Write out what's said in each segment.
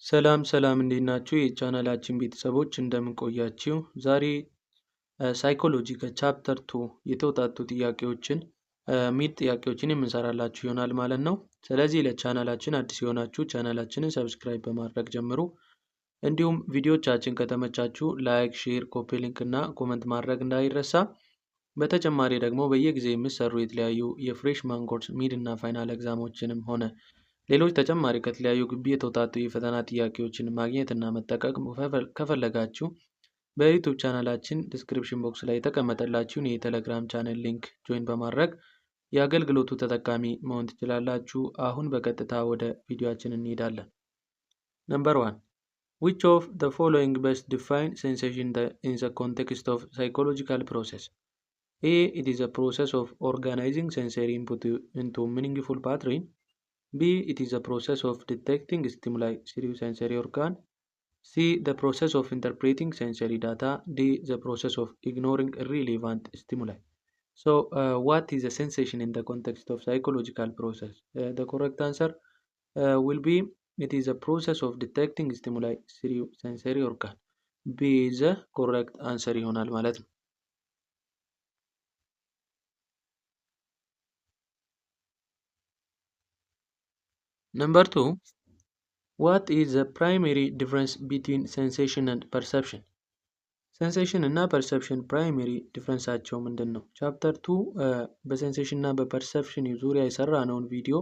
ሰላም ሰላም እንዴት ናችሁ? የቻናላችን ቤተሰቦች እንደምን ቆያችሁ? ዛሬ ሳይኮሎጂ ከቻፕተር 2 የተውጣጡ ጥያቄዎችን ሚድ ጥያቄዎችን የምንሰራላችሁ ይሆናል ማለት ነው። ስለዚህ ለቻናላችን አዲስ የሆናችሁ ቻናላችንን ሰብስክራይብ በማድረግ ጀምሩ። እንዲሁም ቪዲዮቻችን ከተመቻችሁ ላይክ፣ ሼር፣ ኮፒ ሊንክ እና ኮመንት ማድረግ እንዳይረሳ። በተጨማሪ ደግሞ በየጊዜው የሚሰሩ የተለያዩ የፍሬሽማን ኮርስ ሚድ እና ፋይናል ኤግዛሞችንም ሆነ ሌሎች ተጨማሪ ከተለያዩ ግቢ የተውጣጡ የፈተና ጥያቄዎችን ማግኘት እና መጠቀም ከፈለጋችሁ በዩቲዩብ ቻናላችን ዲስክሪፕሽን ቦክስ ላይ የተቀመጠላችሁን የቴሌግራም ቻናል ሊንክ ጆይን በማድረግ የአገልግሎቱ ተጠቃሚ መሆን ትችላላችሁ። አሁን በቀጥታ ወደ ቪዲዮአችን እንሄዳለን። ነምበር 1 which of the following best define sensation in the context of psychological process? A. It is a process of organizing sensory input into meaningful pattern. B. It is a process of detecting stimuli through sensory organ. C. The process of interpreting sensory data. D. The process of ignoring irrelevant stimuli. So, what is a sensation in the context of psychological process? The correct answer will be it is a process of detecting stimuli through sensory organ. B is the correct answer ይሆናል ማለት ነው። Number 2, what is the primary difference between sensation and perception? ሴንሴሽን እና ፐርሰፕሽን ፕራይመሪ ዲፍረንሳቸው ምንድን ነው? ቻፕተር 2 በሴንሴሽን እና በፐርሰፕሽን ዙሪያ የሰራነውን ቪዲዮ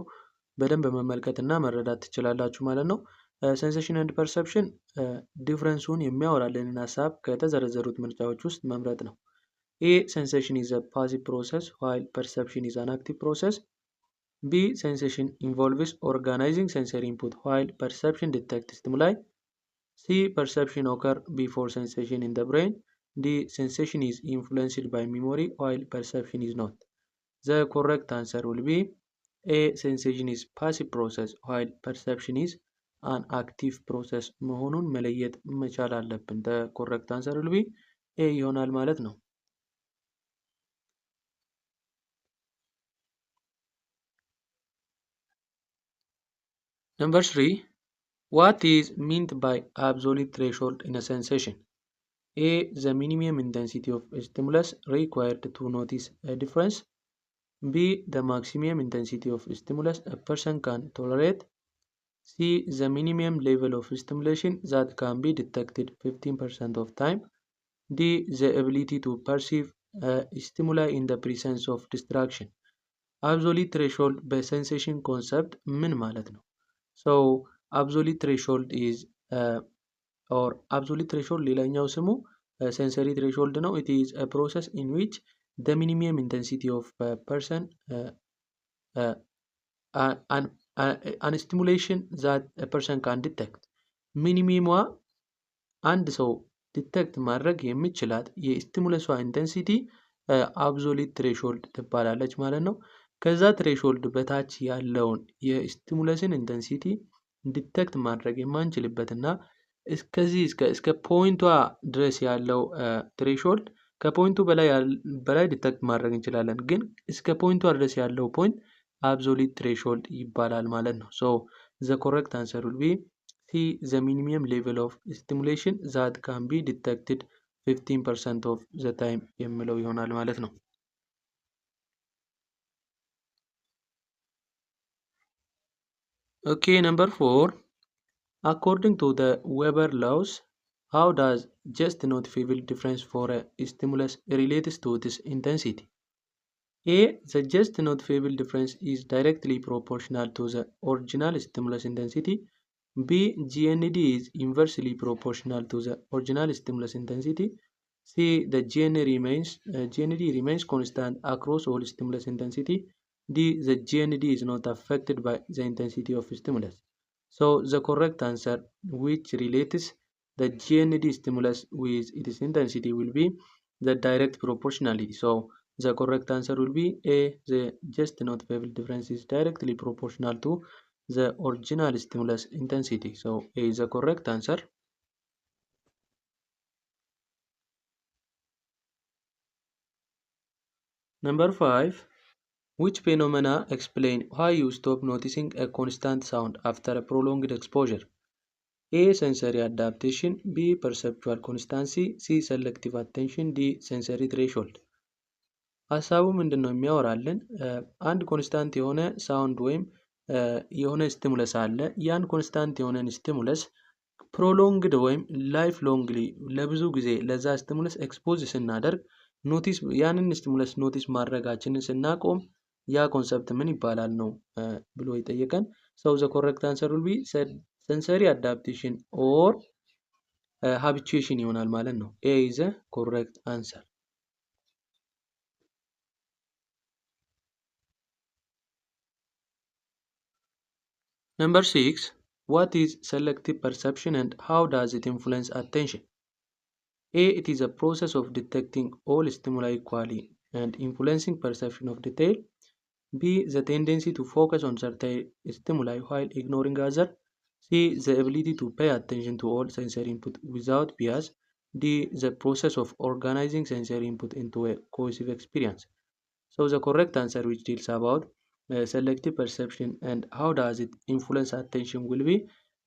በደንብ መመልከት እና መረዳት ትችላላችሁ ማለት ነው። ሴንሴሽን ኤንድ ፐርሰፕሽን ዲፍረንሱን የሚያወራልንን ሀሳብ ከተዘረዘሩት ምርጫዎች ውስጥ መምረጥ ነው። ኤ ሴንሴሽን ኢዝ አ ፓሲቭ ፕሮሰስ ዋይል ፐርሰፕሽን ኢዝ አን አክቲቭ ፕሮሰስ። B. Sensation involves organizing sensory input while perception detects stimuli. C. Perception occurs before sensation in the brain. D. Sensation is influenced by memory while perception is not. The correct answer will be A. Sensation is passive process while perception is an active process መሆኑን መለየት መቻል አለብን። The correct answer will be A ይሆናል ማለት ነው። Number 3, what is meant by absolute threshold in a sensation? A. The minimum intensity of stimulus required to notice a difference. B. The maximum intensity of stimulus a person can tolerate. C. The minimum level of stimulation that can be detected 15% of time. D. The ability to perceive stimuli in the presence of distraction. Absolute threshold በሴንሴሽን ኮንሰፕት ምን ማለት ነው? So absolute threshold is or absolute threshold ሌላኛው ስሙ sensory threshold ነው. It is a process in which the minimum intensity of a person an stimulation that a person can detect ሚኒሚሟ አንድ ሰው ዲቴክት ማድረግ የሚችላት የስቲሙለሷ ኢንቴንሲቲ አብሶሉት ትሬሾልድ ትባላለች ማለት ነው። ከዛ ትሬሾልድ በታች ያለውን የስቲሙለስን ኢንቴንሲቲ ዲቴክት ማድረግ የማንችልበትና እስከ ፖይንቷ ድረስ ያለው ትሬሾልድ ከፖይንቱ በላይ ዲቴክት ማድረግ እንችላለን፣ ግን እስከ ፖይንቷ ድረስ ያለው ፖይንት አብሶሉት ትሬሾልድ ይባላል ማለት ነው። ሶ the correct answer will be C. The minimum level of stimulation that can be detected 15% of the time የሚለው ይሆናል ማለት ነው። Okay, number 4. According to the Weber laws, how does just noticeable difference for a stimulus relates to its intensity? A. The just noticeable difference is directly proportional to the original stimulus intensity. B. GND is inversely proportional to the original stimulus intensity. C. The GND remains constant across all stimulus intensity. D. The GND is not affected by the intensity of stimulus. So the correct answer which relates the GND stimulus with its intensity will be the direct proportionality. So the correct answer will be A. The just noticeable difference is directly proportional to the original stimulus intensity. So A is the correct answer. Number 5. Which phenomena explain why you stop noticing a constant sound after a prolonged exposure? A. Sensory adaptation, B. Perceptual constancy, C. Selective attention, D. Sensory threshold። ሀሳቡ ምንድን ነው የሚያወራልን? አንድ ኮንስታንት የሆነ ሳውንድ ወይም የሆነ ስቲሙለስ አለ። ያን ኮንስታንት የሆነን ስቲሙለስ ፕሮሎንግድ ወይም ላይፍ ሎንግሊ ለብዙ ጊዜ ለዛ ስቲሙለስ ኤክስፖዝ ስናደርግ ኖቲስ ያንን ስቲሙለስ ኖቲስ ማድረጋችንን ስናቆም ያ ኮንሰፕት ምን ይባላል ነው ብሎ የጠየቀን። ሰው ዘ ኮሬክት አንሰር ዊል ቢ ሴንሰሪ አዳፕቴሽን ኦር ሃቢቹዌሽን ይሆናል ማለት ነው። ኤ ኢዝ ዘ ኮሬክት አንሰር። Number 6. What is selective perception and how does it influence attention? A. It is a process of detecting all stimuli equally and influencing perception of detail. B. The tendency to focus on certain stimuli while ignoring others. C. The ability to pay attention to all sensory input without bias. D. The process of organizing sensory input into a cohesive experience. So the correct answer which deals about selective perception and how does it influence attention will be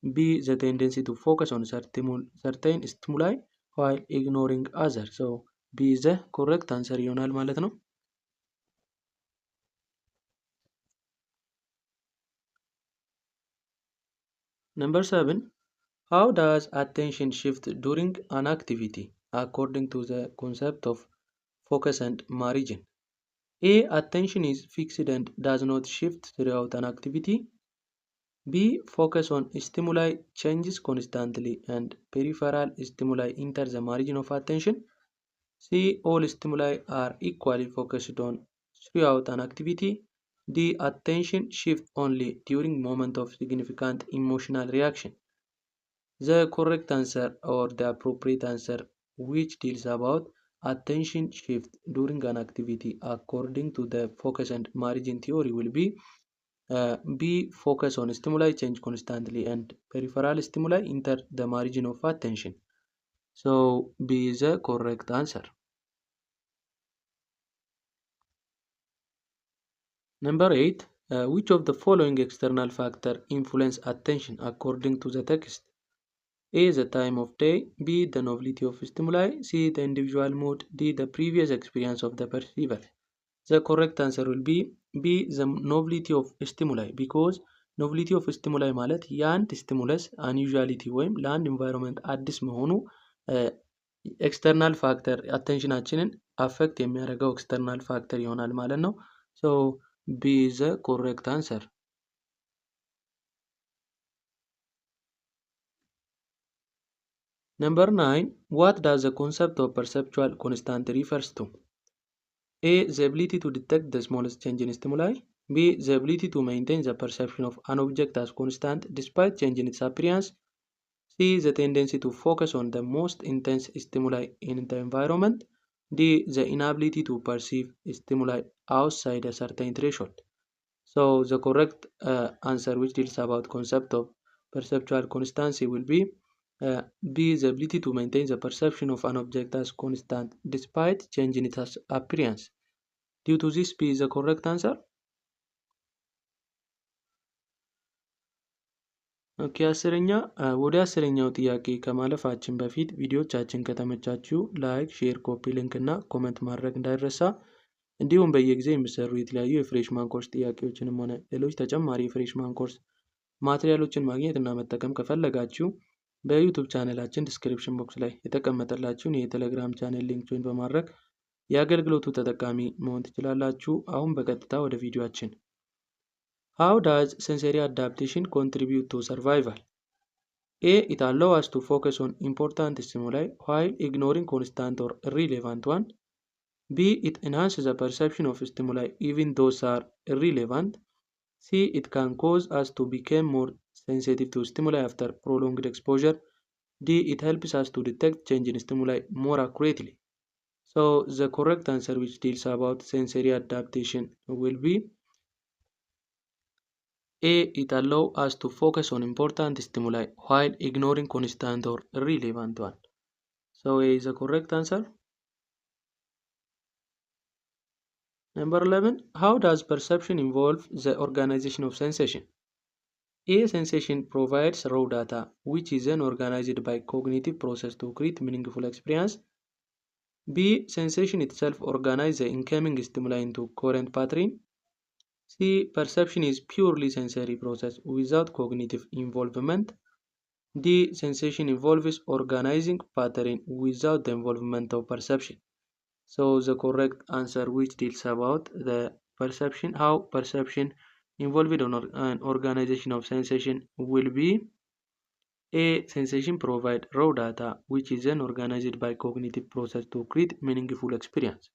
B. The tendency to focus on certain stimuli while ignoring others. So B is the correct answer ይሆናል ማለት ነው። Number 7. How does attention shift during an activity according to the concept of focus and margin? A. Attention is fixed and does not shift throughout an activity. B. Focus on stimuli changes constantly and peripheral stimuli enter the margin of attention. C. All stimuli are equally focused on throughout an activity. D. Attention shifts only during moment of significant emotional reaction. The correct answer or the appropriate answer which deals about attention shift during an activity according to the focus and margin theory will be B. Focus on stimuli change constantly and peripheral stimuli enter the margin of attention. So B is the correct answer. Number 8. Which of the following external factor influence attention according to the text? A. The time of day. B. The novelty of stimuli. C. The individual mood. D. The previous experience of the perceiver. The correct answer will be B. The novelty of stimuli because novelty of stimuli ማለት የአንድ ስቲሙለስ አንዩዥዋሊቲ ወይም ለአንድ ኢንቫይሮንመንት አዲስ መሆኑ ኤክስተርናል ፋክተር አቴንሽናችንን አፌክት የሚያደርገው ኤክስተርናል ፋክተር ይሆናል ማለት ነው። ሶ B is the correct answer. Number 9. What does the concept of perceptual constant refers to? A. The ability to detect the smallest change in stimuli. B. The ability to maintain the perception of an object as constant despite change in its appearance. C. The tendency to focus on the most intense stimuli in the environment. D. The inability to perceive stimuli outside a certain threshold. So the correct answer which deals about concept of perceptual constancy will be B. The ability to maintain the perception of an object as constant despite change in its appearance. Due to this, B is the correct answer. ኦኬ ወደ አስረኛው ጥያቄ ከማለፋችን በፊት ቪዲዮቻችን ከተመቻችሁ ላይክ፣ ሼር፣ ኮፒ ሊንክ እና ኮመንት ማድረግ እንዳይረሳ። እንዲሁም በየጊዜው የሚሰሩ የተለያዩ የፍሬሽማን ኮርስ ጥያቄዎችንም ሆነ ሌሎች ተጨማሪ የፍሬሽማን ኮርስ ማቴሪያሎችን ማግኘት እና መጠቀም ከፈለጋችሁ በዩቲዩብ ቻናላችን ዲስክሪፕሽን ቦክስ ላይ የተቀመጠላችሁን የቴሌግራም ቻናል ሊንክ ጆይን በማድረግ የአገልግሎቱ ተጠቃሚ መሆን ትችላላችሁ። አሁን በቀጥታ ወደ ቪዲዮአችን። How does sensory adaptation contribute to survival? A. It allows us to focus on important stimuli while ignoring constant or irrelevant ones. B. It enhances the perception of stimuli even those are irrelevant. C. It can cause us to become more sensitive to stimuli after prolonged exposure. D. It helps us to detect change in stimuli more accurately. So the correct answer which deals about sensory adaptation will be A. It allows us to focus on important stimuli while ignoring constant or irrelevant ones. So A is the correct answer. Number 11. How does perception involve the organization of sensation? A. Sensation provides raw data, which is then organized by cognitive process to create meaningful experience. B. Sensation itself organizes the incoming stimuli into coherent pattern. C. Perception is purely sensory process without cognitive involvement. D. Sensation involves organizing pattern without the involvement of perception. So the correct answer which deals about the perception, how perception involved in an organization of sensation will be A. Sensation provide raw data which is then organized by cognitive process to create meaningful experience.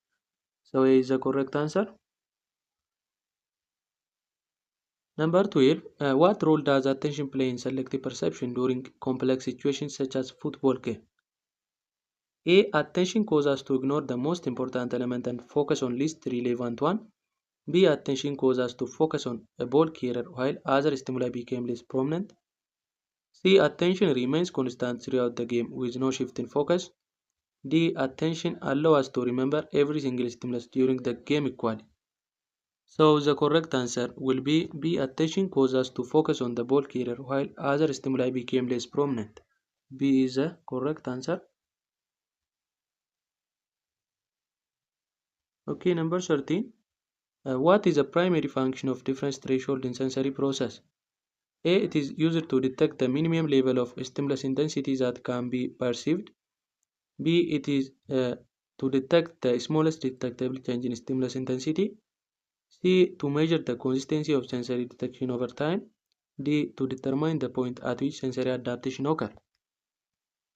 So A is the correct answer. Number 12. What role does attention play in selective perception during complex situations such as football game? A. Attention causes us to ignore the most important element and focus on least relevant one. B. Attention causes us to focus on a ball carrier while other stimuli became less prominent. C. Attention remains constant throughout the game with no shift in focus. D. Attention allows us to remember every single stimulus during the game equally. So the correct answer will be B. Attention causes us to focus on the ball carrier while other stimuli became less prominent. B is the correct answer. Okay, number 13. What is the primary function of difference threshold in sensory process? A. It is used to detect the minimum level of stimulus intensity that can be perceived. B. It is to detect the smallest detectable change in stimulus intensity. C. To measure the consistency of sensory detection over time. D. To determine the point at which sensory adaptation occurs.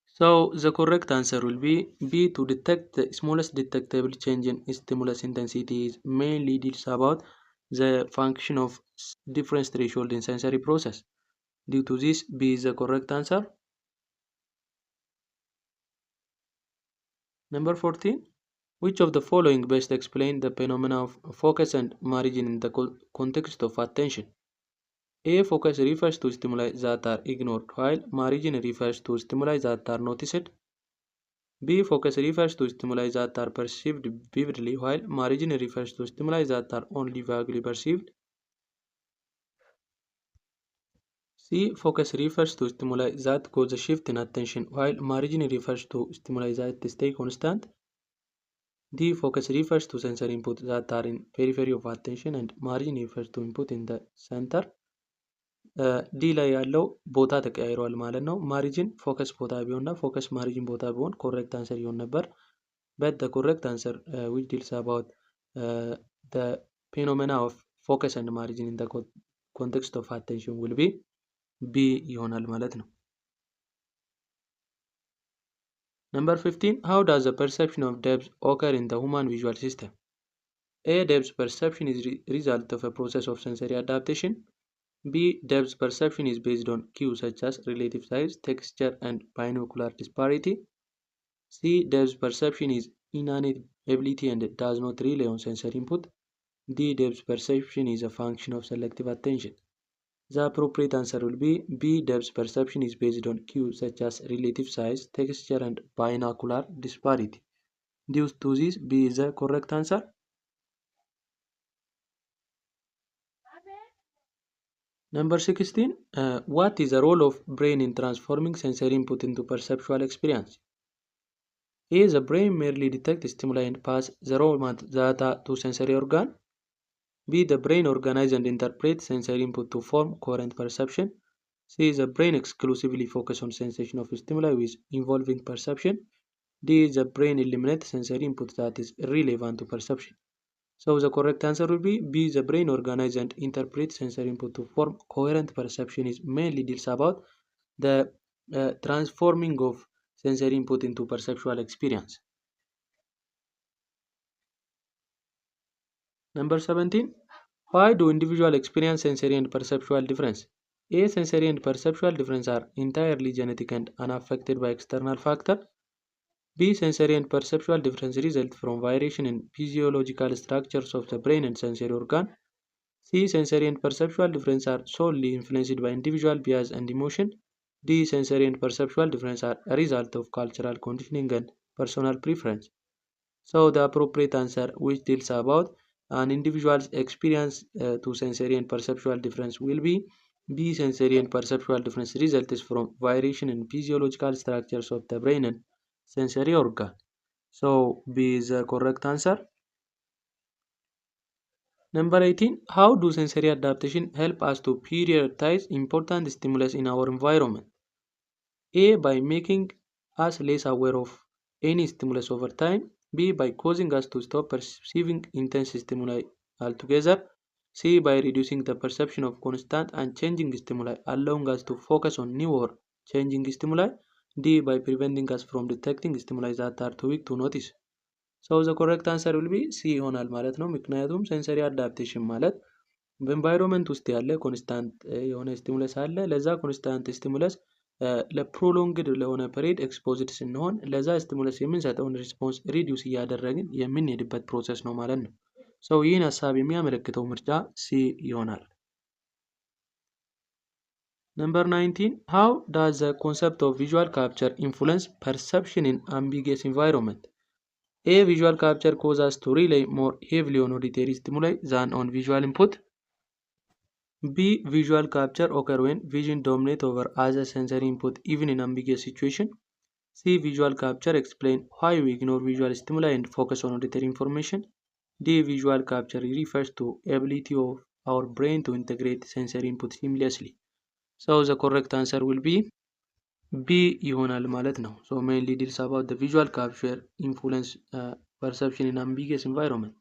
So the correct answer will be B. To detect the smallest detectable change in stimulus intensity is mainly deals about the function of difference threshold in sensory process. Due to this, B is the correct answer. Number 14. Which of the following best explain the phenomena of focus and margin in the context of attention? A. Focus refers to stimuli that are ignored, while margin refers to stimuli that are noticed. B. Focus refers to stimuli that are perceived vividly, while margin refers to stimuli that are only vaguely perceived. C. Focus refers to stimuli that cause a shift in attention, while margin refers to stimuli that stay constant. D. Focus refers to sensory input that are in periphery of attention, and margin refers to input in the center. ዲ ላይ ያለው ቦታ ተቀያይሯል ማለት ነው። ማሪጅን ፎከስ ቦታ ቢሆንና ፎከስ ማሪጅን ቦታ ቢሆን ኮሬክት አንሰር ይሆን ነበር። but the correct answer which deals about the phenomena of focus and margin in the context of attention will be B ይሆናል ማለት ነው። Number 15. How does the perception of depth occur in the human visual system? A. Depth perception is result of a process of sensory adaptation. B. Depth perception is based on cues such as relative size, texture, and binocular disparity. C. Depth perception is innate ability and does not rely on sensory input. D. Depth perception is a function of selective attention. The appropriate answer will be B. Depth perception is based on cues such as relative size, texture, and binocular disparity. Due to this, B is the correct answer. Number 16. What is the role of brain in transforming sensory input into perceptual experience? A. The brain merely detects stimuli and pass the raw data to sensory organ. B. The brain organizes and interprets sensory input to form coherent perception. C. The brain exclusively focuses on sensation of stimuli with involving perception. D. The brain eliminates sensory input that is irrelevant to perception. So the correct answer will be B. The brain organizes and interprets sensory input to form coherent perception is mainly deals about the transforming of sensory input into perceptual experience. Number 17. Why do individuals experience sensory and perceptual difference? A. Sensory and perceptual difference are entirely genetic and unaffected by external factors. B. Sensory and perceptual difference result from variation in physiological structures of the brain and sensory organ. C. Sensory and perceptual difference are solely influenced by individual bias and emotion. D. Sensory and perceptual difference are a result of cultural conditioning and personal preference. So the appropriate answer which deals about an individual's experience to sensory and perceptual difference will be B. Sensory and perceptual difference results from variation in physiological structures of the brain and sensory organ. So B is the correct answer. Number 18. How do sensory adaptation help us to prioritize important stimulus in our environment? A. By making us less aware of any stimulus over time. B. By causing us to stop perceiving intense stimuli altogether. C. By reducing the perception of constant and changing stimuli, allowing us to focus on new or changing stimuli. D. By preventing us from detecting stimuli that are too weak to notice. So the correct answer will be C ይሆናል ማለት ነው። ምክንያቱም ሴንሰሪ አዳፕቴሽን ማለት በኤንቫይሮንመንት ውስጥ ያለ ኮንስታንት የሆነ ስቲሙለስ አለ። ለዛ ኮንስታንት ስቲሙለስ ለፕሮሎንግድ ለሆነ ፔሪድ ኤክስፖዝድ ስንሆን ለዛ ስቲሙለስ የምንሰጠውን ሪስፖንስ ሪዲዩስ እያደረግን የምንሄድበት ፕሮሰስ ነው ማለት ነው። ሰው ይህን ሀሳብ የሚያመለክተው ምርጫ ሲ ይሆናል። Number 19. How does the concept of visual capture influence perception in ambiguous environment? A. Visual capture causes us to rely more heavily on auditory stimuli than on visual input. B. Visual capture occurs when vision dominates over other sensory input even in ambiguous situations. C. Visual capture explains why we ignore visual stimuli and focus on auditory information. D. Visual capture refers to ability of our brain to integrate sensory input seamlessly. So the correct answer will be B ይሆናል ማለት ነው። So mainly deals about the visual capture influence perception in ambiguous environment.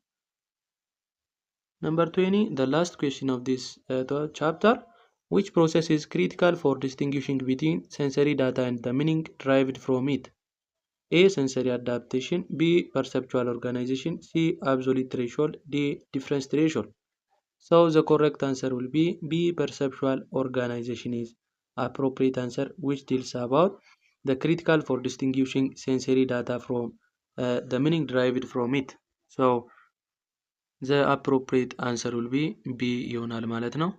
Number 20, the last question of this chapter. Which process is critical for distinguishing between sensory data and the meaning derived from it? A. Sensory adaptation. B. Perceptual organization. C. Absolute threshold. D. Difference threshold. So the correct answer will be B. Perceptual organization is appropriate answer, which deals about the critical for distinguishing sensory data from the meaning derived from it. So the appropriate answer will be B ይሆናል ማለት ነው።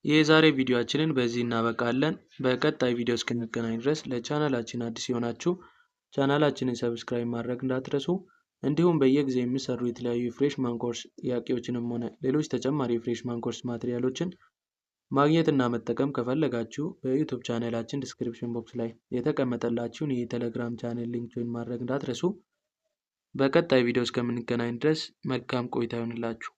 የዛሬ ቪዲዮአችንን በዚህ እናበቃለን። በቀጣይ ቪዲዮ እስክንገናኝ ድረስ ለቻናላችን አዲስ የሆናችሁ ቻናላችንን ሰብስክራይብ ማድረግ እንዳትረሱ። እንዲሁም በየጊዜው የሚሰሩ የተለያዩ የፍሬሽማን ኮርስ ጥያቄዎችንም ሆነ ሌሎች ተጨማሪ የፍሬሽማን ኮርስ ማቴሪያሎችን ማግኘትና መጠቀም ከፈለጋችሁ በዩቲዩብ ቻናላችን ዲስክሪፕሽን ቦክስ ላይ የተቀመጠላችሁን የቴሌግራም ቻናል ሊንክ ጆይን ማድረግ እንዳትረሱ። በቀጣይ ቪዲዮ እስከምንገናኝ ድረስ መልካም ቆይታ ይሁንላችሁ።